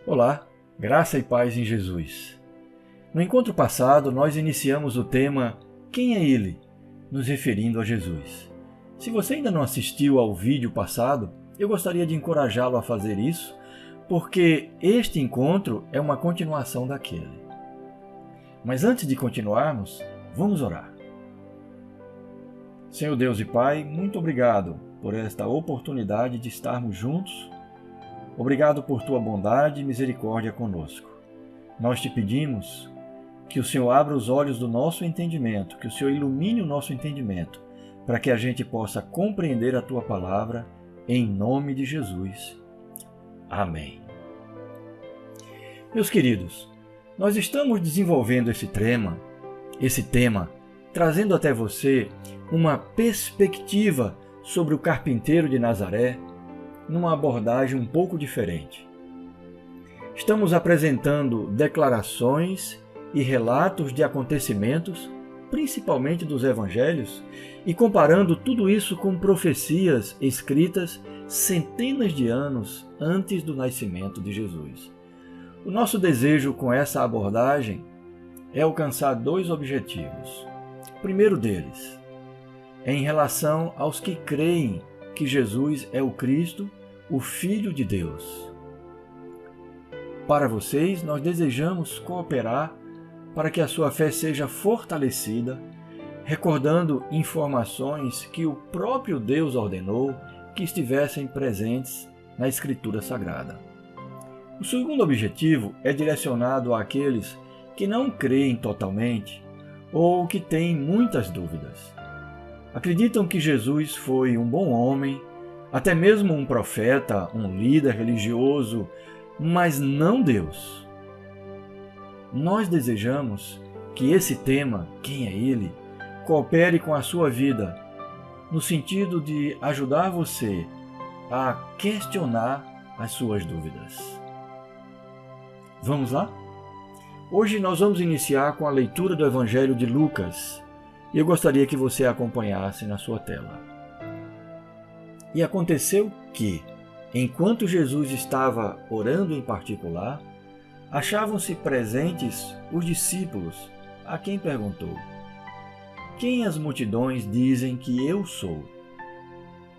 Olá, graça e paz em Jesus. No encontro passado, nós iniciamos o tema Quem é Ele?, nos referindo a Jesus. Se você ainda não assistiu ao vídeo passado, eu gostaria de encorajá-lo a fazer isso, porque este encontro é uma continuação daquele. Mas antes de continuarmos, vamos orar. Senhor Deus e Pai, muito obrigado por esta oportunidade de estarmos juntos. Obrigado por tua bondade e misericórdia conosco. Nós te pedimos que o Senhor abra os olhos do nosso entendimento, que o Senhor ilumine o nosso entendimento, para que a gente possa compreender a tua palavra, em nome de Jesus. Amém. Meus queridos, nós estamos desenvolvendo esse tema, trazendo até você uma perspectiva sobre o carpinteiro de Nazaré, numa abordagem um pouco diferente. Estamos apresentando declarações e relatos de acontecimentos, principalmente dos evangelhos, e comparando tudo isso com profecias escritas centenas de anos antes do nascimento de Jesus. O nosso desejo com essa abordagem é alcançar dois objetivos. O primeiro deles é em relação aos que creem que Jesus é o Cristo, o Filho de Deus. Para vocês, nós desejamos cooperar para que a sua fé seja fortalecida, recordando informações que o próprio Deus ordenou que estivessem presentes na Escritura Sagrada. O segundo objetivo é direcionado àqueles que não creem totalmente ou que têm muitas dúvidas. Acreditam que Jesus foi um bom homem, até mesmo um profeta, um líder religioso, mas não Deus. Nós desejamos que esse tema, quem é Ele, coopere com a sua vida, no sentido de ajudar você a questionar as suas dúvidas. Vamos lá? Hoje nós vamos iniciar com a leitura do Evangelho de Lucas, e eu gostaria que você acompanhasse na sua tela. E aconteceu que, enquanto Jesus estava orando em particular, achavam-se presentes os discípulos, a quem perguntou: Quem as multidões dizem que eu sou?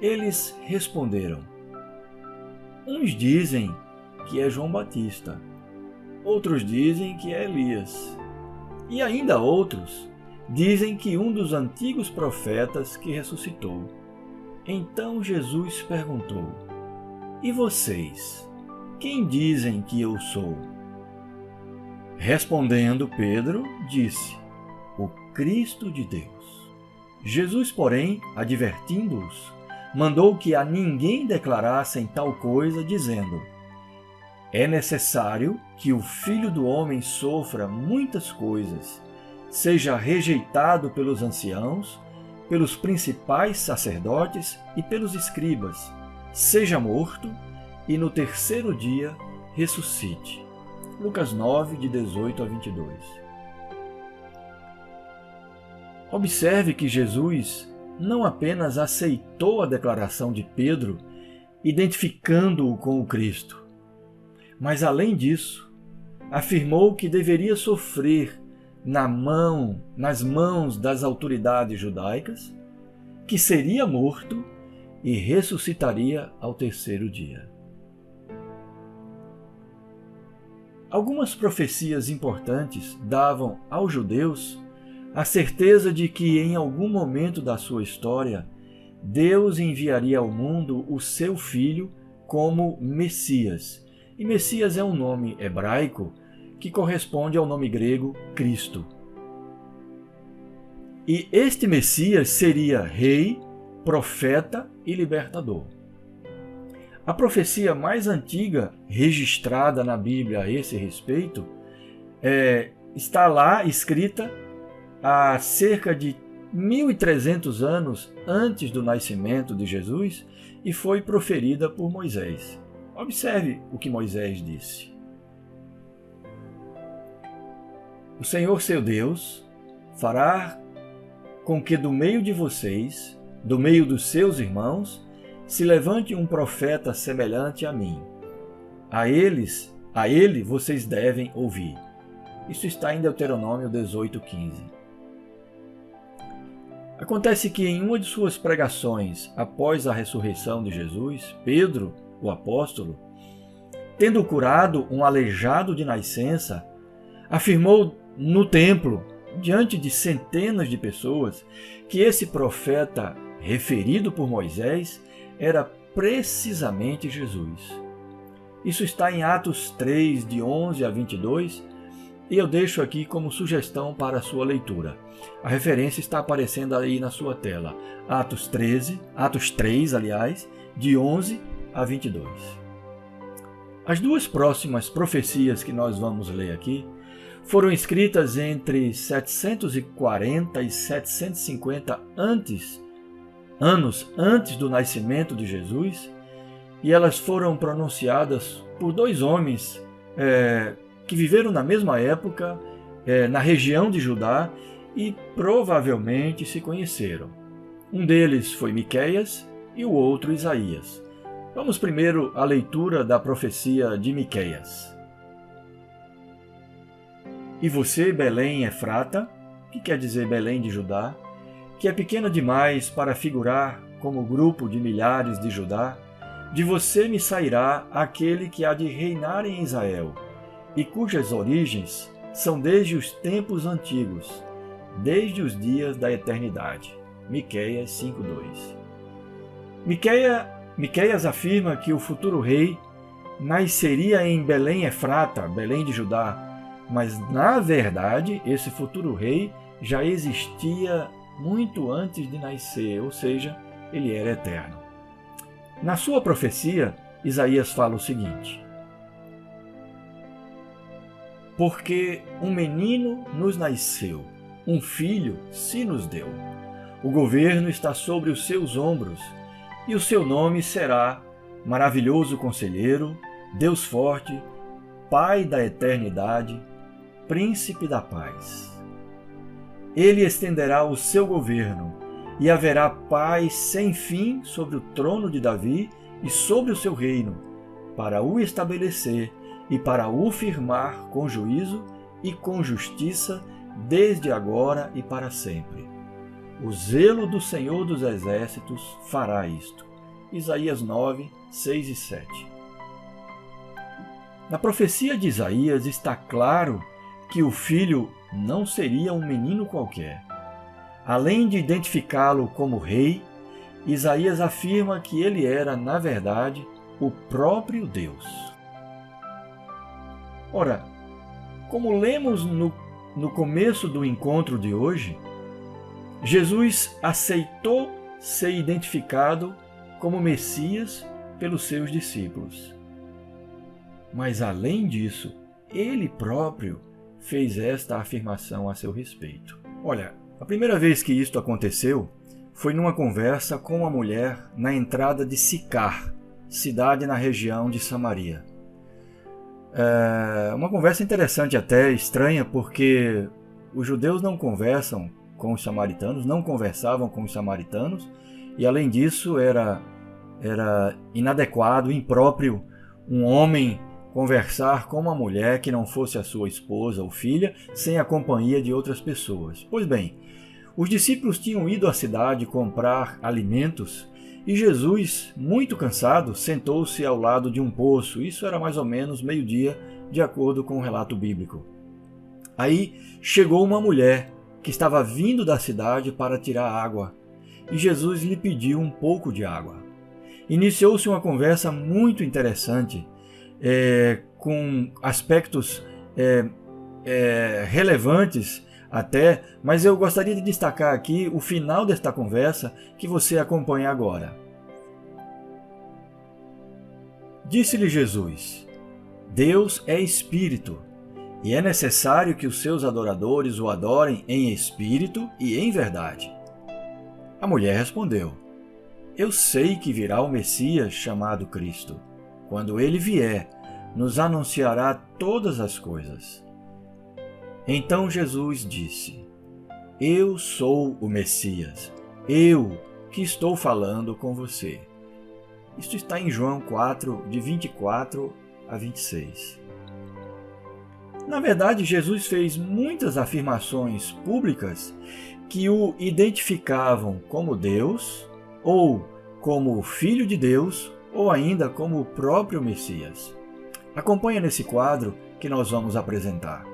Eles responderam: Uns dizem que é João Batista, outros dizem que é Elias, e ainda outros dizem que um dos antigos profetas que ressuscitou. Então Jesus perguntou: E vocês, quem dizem que eu sou? Respondendo, Pedro disse: O Cristo de Deus. Jesus, porém, advertindo-os, mandou que a ninguém declarassem tal coisa, dizendo: É necessário que o Filho do Homem sofra muitas coisas, seja rejeitado pelos anciãos, pelos principais sacerdotes e pelos escribas, seja morto e no terceiro dia ressuscite. Lucas 9, de 18 a 22. Observe que Jesus não apenas aceitou a declaração de Pedro, identificando-o com o Cristo, mas além disso, afirmou que deveria sofrer nas mãos das autoridades judaicas, que seria morto e ressuscitaria ao terceiro dia. Algumas profecias importantes davam aos judeus a certeza de que em algum momento da sua história, Deus enviaria ao mundo o seu Filho como Messias. E Messias é um nome hebraico que corresponde ao nome grego Cristo. E este Messias seria rei, profeta e libertador. A profecia mais antiga registrada na Bíblia a esse respeito está lá escrita há cerca de 1.300 anos antes do nascimento de Jesus e foi proferida por Moisés. Observe o que Moisés disse. O Senhor seu Deus fará com que do meio de vocês, do meio dos seus irmãos, se levante um profeta semelhante a mim. A eles A ele vocês devem ouvir. Isso está em Deuteronômio 18:15. Acontece que em uma de suas pregações após a ressurreição de Jesus, Pedro, o apóstolo, tendo curado um aleijado de nascença, afirmou no templo, diante de centenas de pessoas, que esse profeta referido por Moisés era precisamente Jesus. Isso está em Atos 3, de 11 a 22, e eu deixo aqui como sugestão para a sua leitura. A referência está aparecendo aí na sua tela. Atos 3, de 11 a 22. As duas próximas profecias que nós vamos ler aqui foram escritas entre 740 e 750 anos antes do nascimento de Jesus, e elas foram pronunciadas por dois homens que viveram na mesma época, na região de Judá, e provavelmente se conheceram. Um deles foi Miqueias e o outro Isaías. Vamos primeiro à leitura da profecia de Miqueias. E você, Belém Efrata, que quer dizer Belém de Judá, que é pequena demais para figurar como grupo de milhares de Judá, de você me sairá aquele que há de reinar em Israel, e cujas origens são desde os tempos antigos, desde os dias da eternidade. Miqueias 5:2. Miqueias afirma que o futuro rei nasceria em Belém Efrata, Belém de Judá, mas na verdade esse futuro rei já existia muito antes de nascer, ou seja, ele era eterno. Na sua profecia, Isaías fala o seguinte: porque um menino nos nasceu, um filho se nos deu. O governo está sobre os seus ombros, e o seu nome será Maravilhoso Conselheiro, Deus Forte, Pai da Eternidade, Príncipe da Paz. Ele estenderá o seu governo, e haverá paz sem fim sobre o trono de Davi e sobre o seu reino, para o estabelecer e para o firmar com juízo e com justiça, desde agora e para sempre. O zelo do Senhor dos Exércitos fará isto. Isaías 9, 6 e 7. Na profecia de Isaías está claro que o filho não seria um menino qualquer. Além de identificá-lo como rei, Isaías afirma que ele era, na verdade, o próprio Deus. Ora, como lemos no começo do encontro de hoje, Jesus aceitou ser identificado como Messias pelos seus discípulos. Mas, além disso, ele próprio fez esta afirmação a seu respeito. Olha, a primeira vez que isto aconteceu foi numa conversa com uma mulher na entrada de Sicar, cidade na região de Samaria. Uma conversa interessante, até estranha, porque os judeus não conversavam com os samaritanos, e além disso era inadequado, impróprio um homem conversar com uma mulher que não fosse a sua esposa ou filha, sem a companhia de outras pessoas. Pois bem, os discípulos tinham ido à cidade comprar alimentos e Jesus, muito cansado, sentou-se ao lado de um poço. Isso era mais ou menos meio-dia, de acordo com o relato bíblico. Aí chegou uma mulher que estava vindo da cidade para tirar água, e Jesus lhe pediu um pouco de água. Iniciou-se uma conversa muito interessante, com aspectos relevantes até, mas eu gostaria de destacar aqui o final desta conversa que você acompanha agora. Disse-lhe Jesus: Deus é Espírito, e é necessário que os seus adoradores o adorem em espírito e em verdade. A mulher respondeu: Eu sei que virá o Messias chamado Cristo. Quando ele vier, nos anunciará todas as coisas. Então Jesus disse: Eu sou o Messias, eu que estou falando com você. Isto está em João 4, de 24 a 26. Na verdade, Jesus fez muitas afirmações públicas que o identificavam como Deus, ou como Filho de Deus, ou ainda como o próprio Messias. Acompanhe nesse quadro que nós vamos apresentar.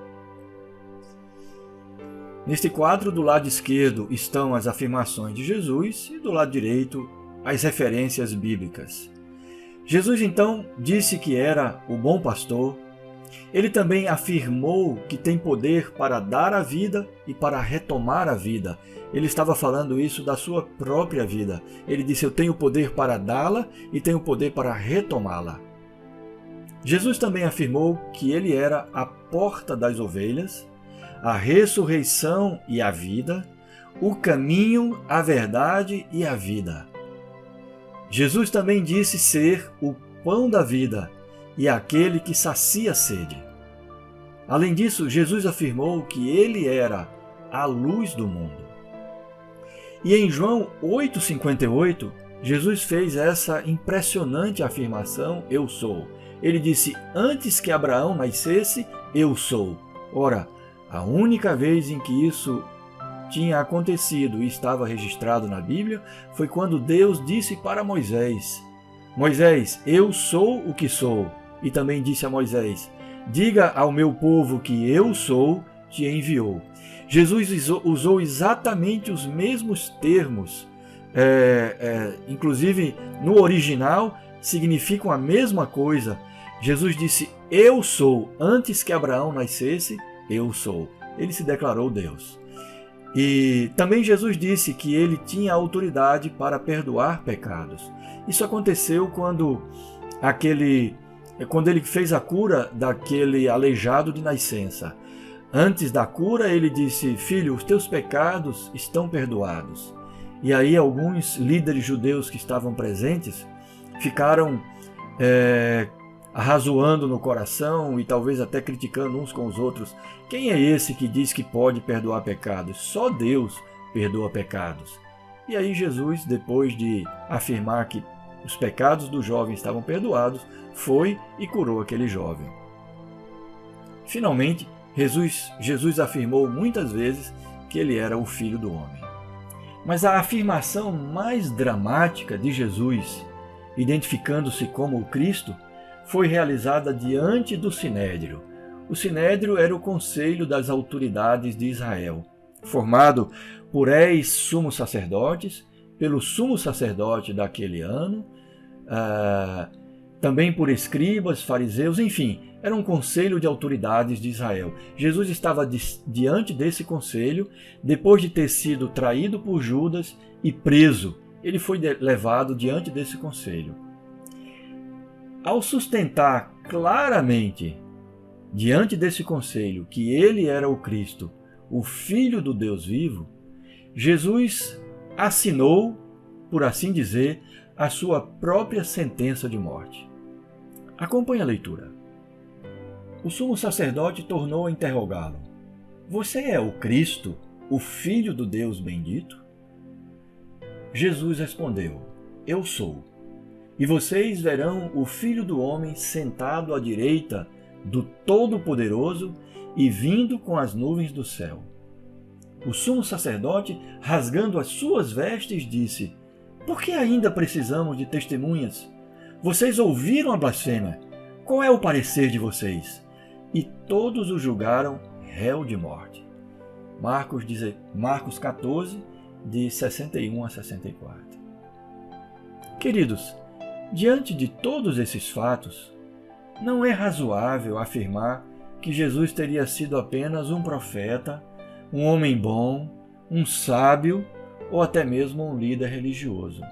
Neste quadro, do lado esquerdo estão as afirmações de Jesus e do lado direito as referências bíblicas. Jesus então disse que era o bom pastor. Ele também afirmou que tem poder para dar a vida e para retomar a vida. Ele estava falando isso da sua própria vida. Ele disse: eu tenho poder para dá-la e tenho poder para retomá-la. Jesus também afirmou que ele era a porta das ovelhas, a ressurreição e a vida, o caminho, a verdade e a vida. Jesus também disse ser o pão da vida e aquele que sacia a sede. Além disso, Jesus afirmou que ele era a luz do mundo. E em João 8,58, Jesus fez essa impressionante afirmação: eu sou. Ele disse: antes que Abraão nascesse, eu sou. Ora, a única vez em que isso tinha acontecido e estava registrado na Bíblia foi quando Deus disse para Moisés: Moisés, eu sou o que sou. E também disse a Moisés: diga ao meu povo que eu sou, te enviou. Jesus usou exatamente os mesmos termos, inclusive no original significam a mesma coisa. Jesus disse: eu sou, antes que Abraão nascesse, eu sou. Ele se declarou Deus. E também Jesus disse que ele tinha autoridade para perdoar pecados. Isso aconteceu quando ele fez a cura daquele aleijado de nascença. Antes da cura, ele disse: filho, os teus pecados estão perdoados. E aí alguns líderes judeus que estavam presentes ficaram arrazoando no coração e talvez até criticando uns com os outros. Quem é esse que diz que pode perdoar pecados? Só Deus perdoa pecados. E aí Jesus, depois de afirmar que os pecados do jovem estavam perdoados, foi e curou aquele jovem. Finalmente, Jesus afirmou muitas vezes que ele era o Filho do Homem. Mas a afirmação mais dramática de Jesus, identificando-se como o Cristo, foi realizada diante do Sinédrio. O Sinédrio era o conselho das autoridades de Israel, formado por sumos sacerdotes, pelo sumo sacerdote daquele ano, também por escribas, fariseus, enfim, era um conselho de autoridades de Israel. Jesus estava diante desse conselho, depois de ter sido traído por Judas e preso. Ele foi levado diante desse conselho. Ao sustentar claramente, diante desse conselho, que ele era o Cristo, o Filho do Deus vivo, Jesus assinou, por assim dizer, a sua própria sentença de morte. Acompanhe a leitura. O sumo sacerdote tornou a interrogá-lo: você é o Cristo, o Filho do Deus bendito? Jesus respondeu: eu sou. E vocês verão o Filho do Homem sentado à direita do Todo-Poderoso e vindo com as nuvens do céu. O sumo sacerdote, rasgando as suas vestes, disse: por que ainda precisamos de testemunhas? Vocês ouviram a blasfêmia. Qual é o parecer de vocês? E todos o julgaram réu de morte. Marcos 14, de 61 a 64. Queridos, diante de todos esses fatos, não é razoável afirmar que Jesus teria sido apenas um profeta, um homem bom, um sábio ou até mesmo um líder religioso.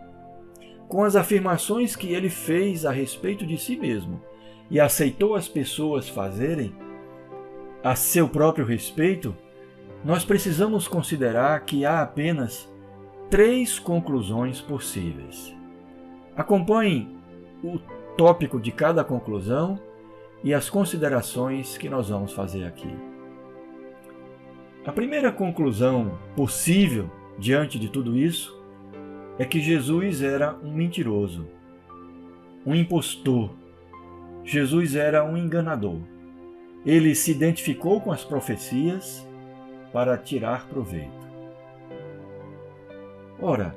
Com as afirmações que ele fez a respeito de si mesmo e aceitou as pessoas fazerem a seu próprio respeito, nós precisamos considerar que há apenas 3 conclusões possíveis. Acompanhem o tópico de cada conclusão e as considerações que nós vamos fazer aqui. A primeira conclusão possível diante de tudo isso é que Jesus era um mentiroso, um impostor. Jesus era um enganador. ele se identificou com as profecias para tirar proveito. Ora,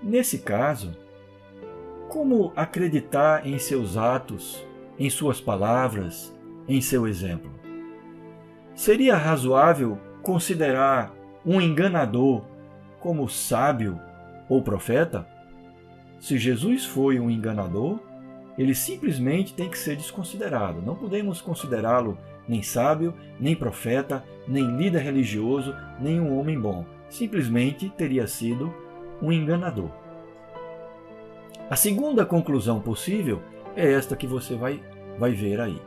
nesse caso, como acreditar em seus atos, em suas palavras, em seu exemplo? Seria razoável considerar um enganador como sábio ou profeta? Se Jesus foi um enganador, ele simplesmente tem que ser desconsiderado. Não podemos considerá-lo nem sábio, nem profeta, nem líder religioso, nem um homem bom. Simplesmente teria sido um enganador. A segunda conclusão possível é esta que você vai ver aí.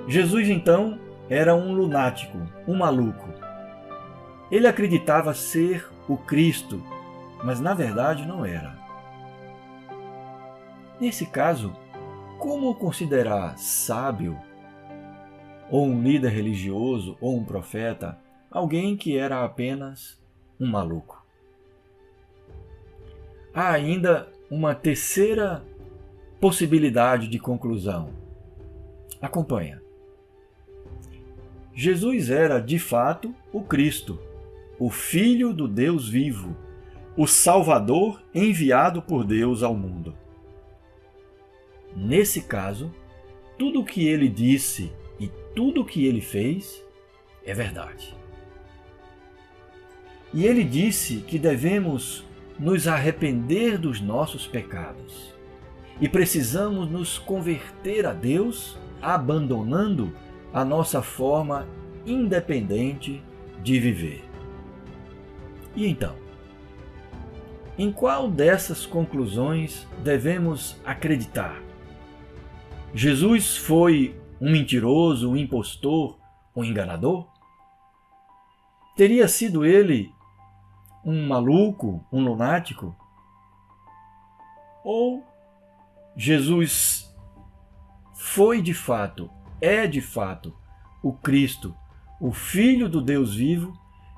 Jesus, então, era um lunático, um maluco. Ele acreditava ser o Cristo, mas na verdade não era. Nesse caso, como considerar sábio, ou um líder religioso, ou um profeta, alguém que era apenas um maluco? Há ainda uma terceira possibilidade de conclusão. Acompanha. Jesus era, de fato, o Cristo, o Filho do Deus vivo, o Salvador enviado por Deus ao mundo. Nesse caso, tudo o que ele disse e tudo o que ele fez é verdade. E ele disse que devemos nos arrepender dos nossos pecados e precisamos nos converter a Deus, abandonando a nossa forma independente de viver. E então, em qual dessas conclusões devemos acreditar? Jesus foi um mentiroso, um impostor, um enganador? Teria sido ele um maluco, um lunático? Ou Jesus foi de fato, é de fato, o Cristo, o Filho do Deus vivo,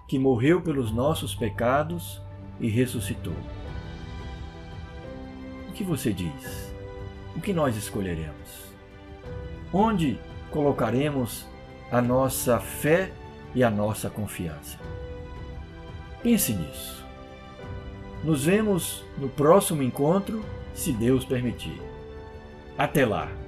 que morreu pelos nossos pecados e ressuscitou? O que você diz? O que nós escolheremos? Onde colocaremos a nossa fé e a nossa confiança? Pense nisso. Nos vemos no próximo encontro, se Deus permitir. Até lá!